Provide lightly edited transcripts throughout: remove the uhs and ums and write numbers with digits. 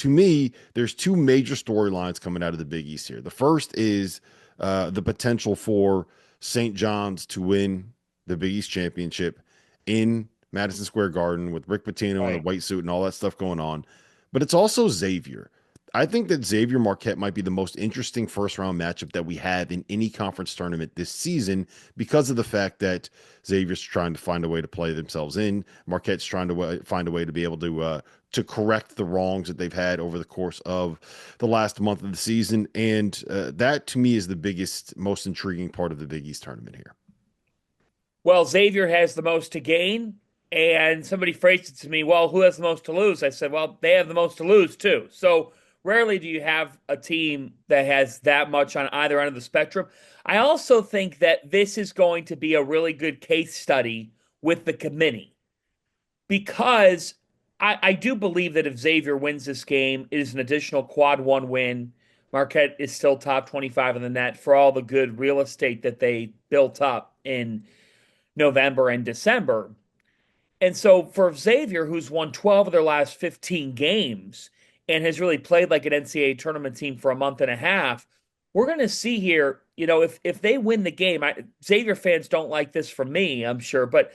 to me, there's two major storylines coming out of the Big East here. The first is the potential for St. John's to win the Big East championship in Madison Square Garden with Rick Pitino in the Right. white suit and all that stuff going on. But it's also Xavier. I think that Xavier Marquette might be the most interesting first round matchup that we have in any conference tournament this season because of the fact that Xavier's trying to find a way to play themselves in. Marquette's trying to find a way to be able to correct the wrongs that they've had over the course of the last month of the season. And that to me is the biggest, most intriguing part of the Big East tournament here. Well, Xavier has the most to gain, and somebody phrased it to me, well, who has the most to lose? I said, well, they have the most to lose too. So rarely do you have a team that has that much on either end of the spectrum. I also think that this is going to be a really good case study with the committee because I do believe that if Xavier wins this game, it is an additional quad one win. Marquette is still top 25 in the net for all the good real estate that they built up in November and December. And so for Xavier, who's won 12 of their last 15 games and has really played like an NCAA tournament team for a month and a half, we're going to see here, if they win the game, Xavier fans don't like this from me, I'm sure, but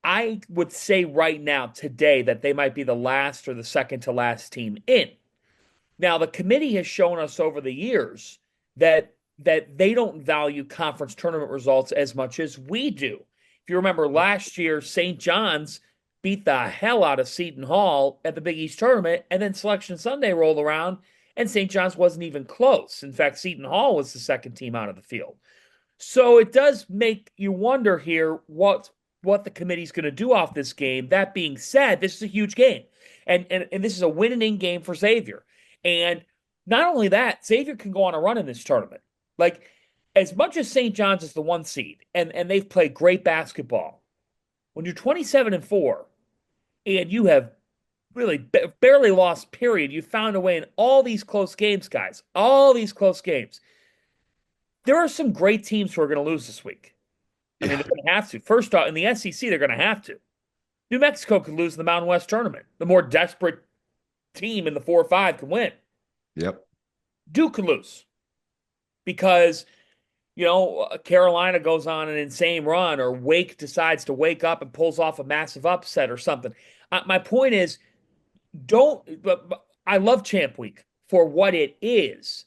I would say right now, today, that they might be the last or the second to last team in. Now, the committee has shown us over the years that they don't value conference tournament results as much as we do. If you remember last year, St. John's beat the hell out of Seton Hall at the Big East tournament, and then Selection Sunday rolled around, and St. John's wasn't even close. In fact, Seton Hall was the second team out of the field. So it does make you wonder here what the committee's going to do off this game. That being said, this is a huge game, and this is a win-and-in game for Xavier. And not only that, Xavier can go on a run in this tournament. Like, as much as St. John's is the one seed, and they've played great basketball, when you're 27-4 and you have really barely lost, period, you found a way in all these close games, guys, all these close games. There are some great teams who are going to lose this week. I mean, Yeah. they're going to have to. First off, in the SEC, they're going to have to. New Mexico could lose the Mountain West tournament. The more desperate team in the 4 or 5 can win. Yep. Duke could lose because Carolina goes on an insane run, or Wake decides to wake up and pulls off a massive upset or something. My point is, but I love Champ Week for what it is.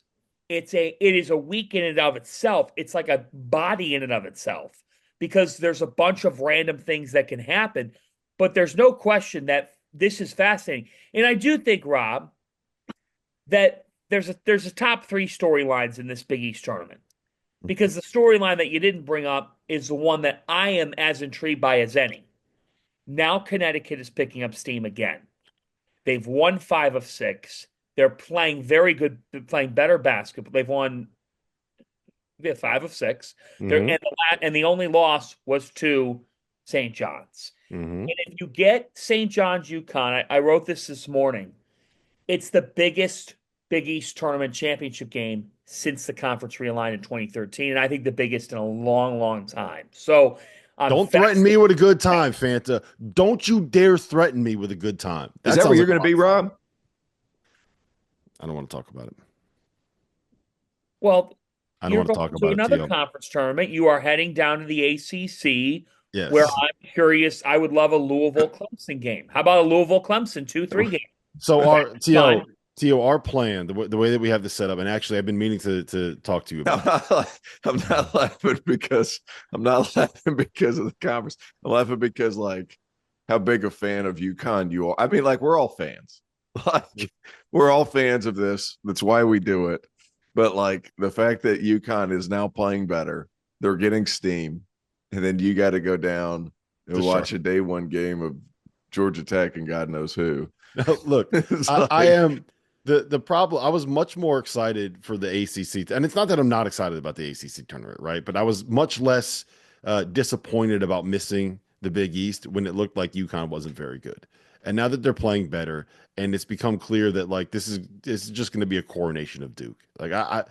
It is a week in and of itself. It's like a body in and of itself because there's a bunch of random things that can happen, but there's no question that this is fascinating. And I do think, Rob, that there's a top 3 storylines in this Big East tournament. Because the storyline that you didn't bring up is the one that I am as intrigued by as any. Now Connecticut is picking up steam again. They've won 5 of 6. They're playing very good, playing better basketball. They've won 5 of 6. Mm-hmm. And the only loss was to St. John's. Mm-hmm. And if you get St. John's UConn, I wrote this morning, it's the biggest Big East tournament championship game since the conference realigned in 2013, and I think the biggest in a long, long time. So don't threaten me with a good time, Fanta. Don't you dare threaten me with a good time. Is that where you're going to be, Rob? I don't want to talk about it. Well, I don't want to talk about it. Another conference tournament. You are heading down to the ACC, yes. Where I'm curious. I would love a Louisville Clemson game. How about a Louisville Clemson 2-3 game? So Tio, our plan, the way that we have this set up, and actually I've been meaning to talk to you about. I'm not laughing because of the conference. I'm laughing because like how big a fan of UConn you are. I mean, like we're all fans. Like we're all fans of this. That's why we do it. But like the fact that UConn is now playing better, they're getting steam, and then you got to go down and watch a day one game of Georgia Tech and God knows who. Look, I am the problem. I was much more excited for the ACC, and it's not that I'm not excited about the ACC tournament, right? But I was much less disappointed about missing the Big East when it looked like UConn wasn't very good. And now that they're playing better, and it's become clear that like this is just going to be a coronation of Duke. Like I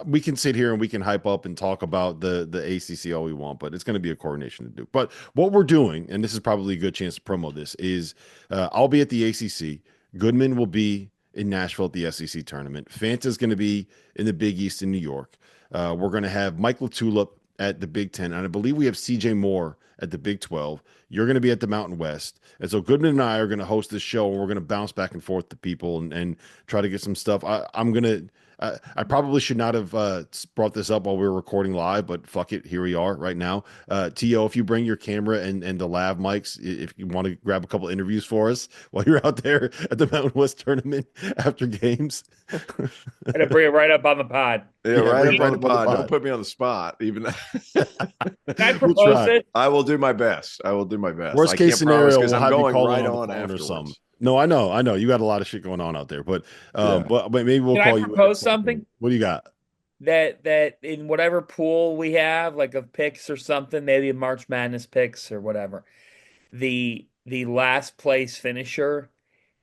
we can sit here and we can hype up and talk about the ACC all we want, but it's going to be a coronation of Duke. But what we're doing, and this is probably a good chance to promo this, is I'll be at the ACC. Goodman will be in Nashville at the SEC tournament. Fanta's going to be in the Big East in New York. We're going to have Michael Tulip at the Big Ten, and I believe we have CJ Moore at the Big 12. You're going to be at the Mountain West. And so Goodman and I are going to host this show, and we're going to bounce back and forth to people and try to get some stuff. I'm going to I probably should not have brought this up while we were recording live, but fuck it, here we are right now. T.O., if you bring your camera and the lav mics, if you want to grab a couple interviews for us while you're out there at the Mountain West tournament after games. I'm gonna bring it right up on the pod. Yeah, right up on the pod. Don't put me on the spot. Even Can I propose it? I will do my best. I will do my best. Worst case scenario, we'll have you call right on after something. No, I know. You got a lot of shit going on out there, but maybe we'll call you. Can I propose something? What do you got? That in whatever pool we have, like of picks or something, maybe March Madness picks or whatever, the last place finisher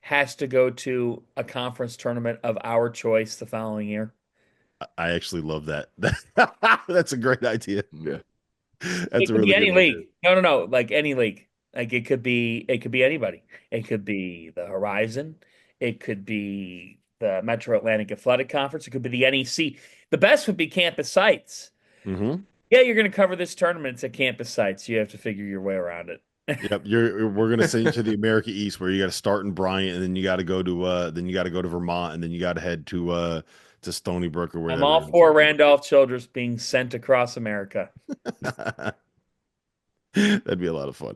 has to go to a conference tournament of our choice the following year. I actually love that. That's a great idea. Yeah, that's a really good any league. No, like any league. Like it could be anybody. It could be the Horizon. It could be the Metro Atlantic Athletic Conference. It could be the NEC. The best would be campus sites. Mm-hmm. Yeah, you're going to cover this tournament. It's at campus sites. You have to figure your way around it. Yep, we're going to send you to the America East, where you got to start in Bryant, and then you got to go to Vermont, and then you got to head to Stony Brook or wherever. I'm all for Randolph Childress being sent across America. That'd be a lot of fun.